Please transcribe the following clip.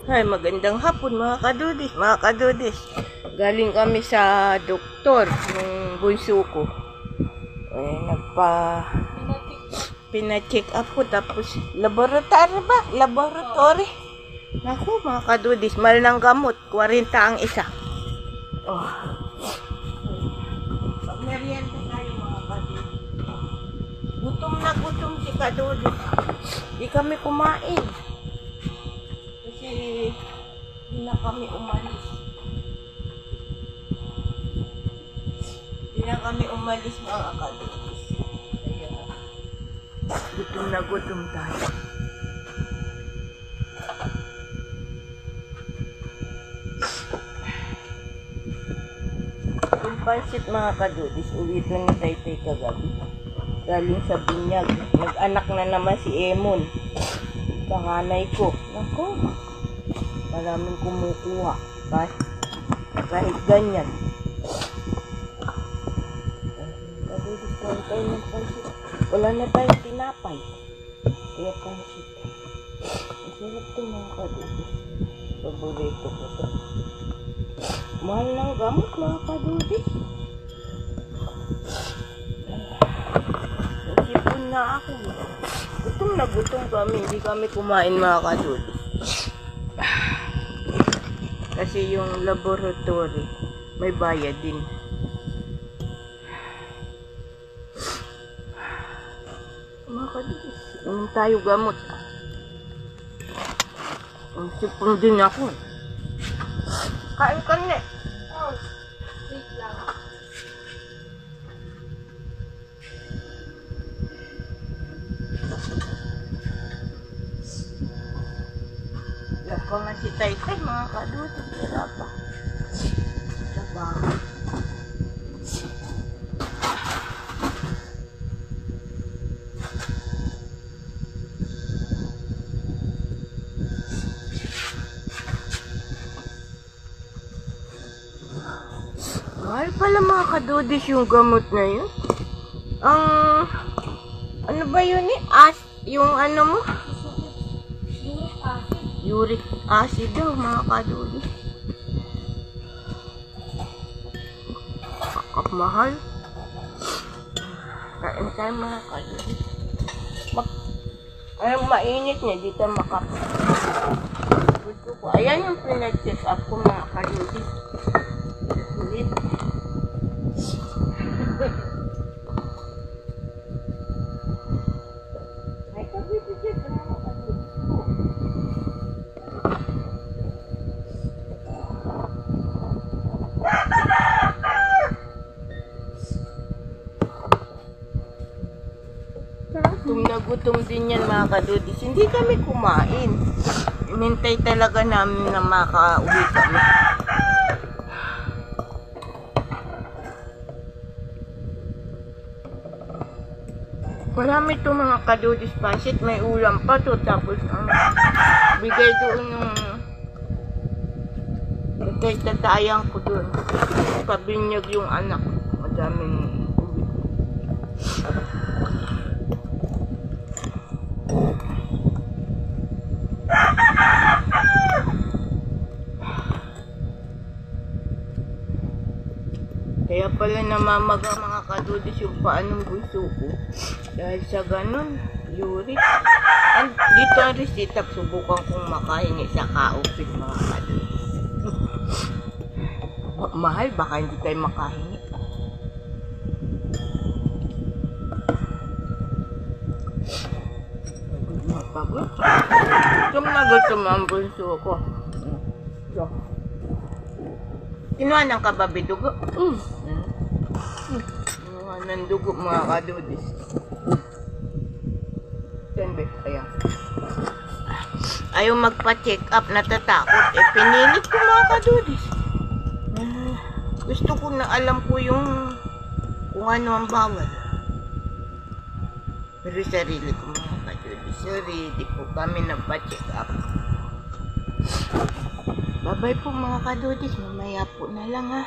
Ay, magandang hapon mga kadudis. Mga kadudis, galing kami sa doktor ng bunso ko. Pina-check up ko, tapos laboratory. Naku mga kadudis, mahal ng gamot, 40 ang isa. Oh. Pag-merienda tayo mga kadudis. Gutom na gutom si kadudis. Di kami kumain. Kasi hindi na kami umalis. Hindi na kami umalis mga kadudis. Kaya gutom na gutom tayo. Yung pansit mga kadudis, uwi ito ni Taytay kagabi. Galing sa binyag. Nag-anak na naman si Emon. Panganay ko. Nako, maraming kumukuha. Kahit ganyan. Kadudis tayo ng pansit. Wala na tayong tinapay. Kaya pansit. Masarap ito mga kadudis. Paborito ko ito. Mahal ng gamot mga kadudis. Nagsipon na ako. Gutom na gutom kami. Hindi kami kumain mga kadudis. Kasi yung laboratory may bayad din. Mga kadudis, inom tayo gamot. Nagsipon din ako. Kain ka na. Oh, wait lang. Yan pa nga si Taytay mga kadudis. Wala pa. Trabaho. Mahal pala mga kadudis yung gamot na yun. Ano ba yun eh? Yung ano mo? Uric acid daw mga kadudis. Mahal. Kain tayo mga kadudis. Mainit niya dito makapit. Gusto ko. Ayan yung pinag-check up ko mga kadudis. Ulit. Ay, kabibigyan ka mga kadudis ko. Gutom din yan mga kadudis. Hindi kami kumain. Inintay talaga namin na makauwi kami. Marami ito mga kadudis pansit. May ulam pa to. Tapos bigay doon yung tatayang ko doon. Pabinyag yung anak. Madaming uwi. Kaya pala namamaga mga kadudis yung paanong bunso ko. Dahil sa ganun, uric. And dito ang resita, subukan kong makahingi sa kaupit mga kadudis. Mahal, baka hindi tayo makahingi. Pagod. Gutom ang bunso ko. Kinuha ng kababi dugo. Kinuha ng dugo mga kadudis. Sende, ayan. Ayaw magpa-check up, natatakot. Pinilit ko mga kadudis. Gusto ko na alam ko yung kung ano ang bawal. Pero sarili ko mga kadudis. Sarili po kami nagpa-check up. Bye-bye po mga kadudis. Mamaya po na lang ha.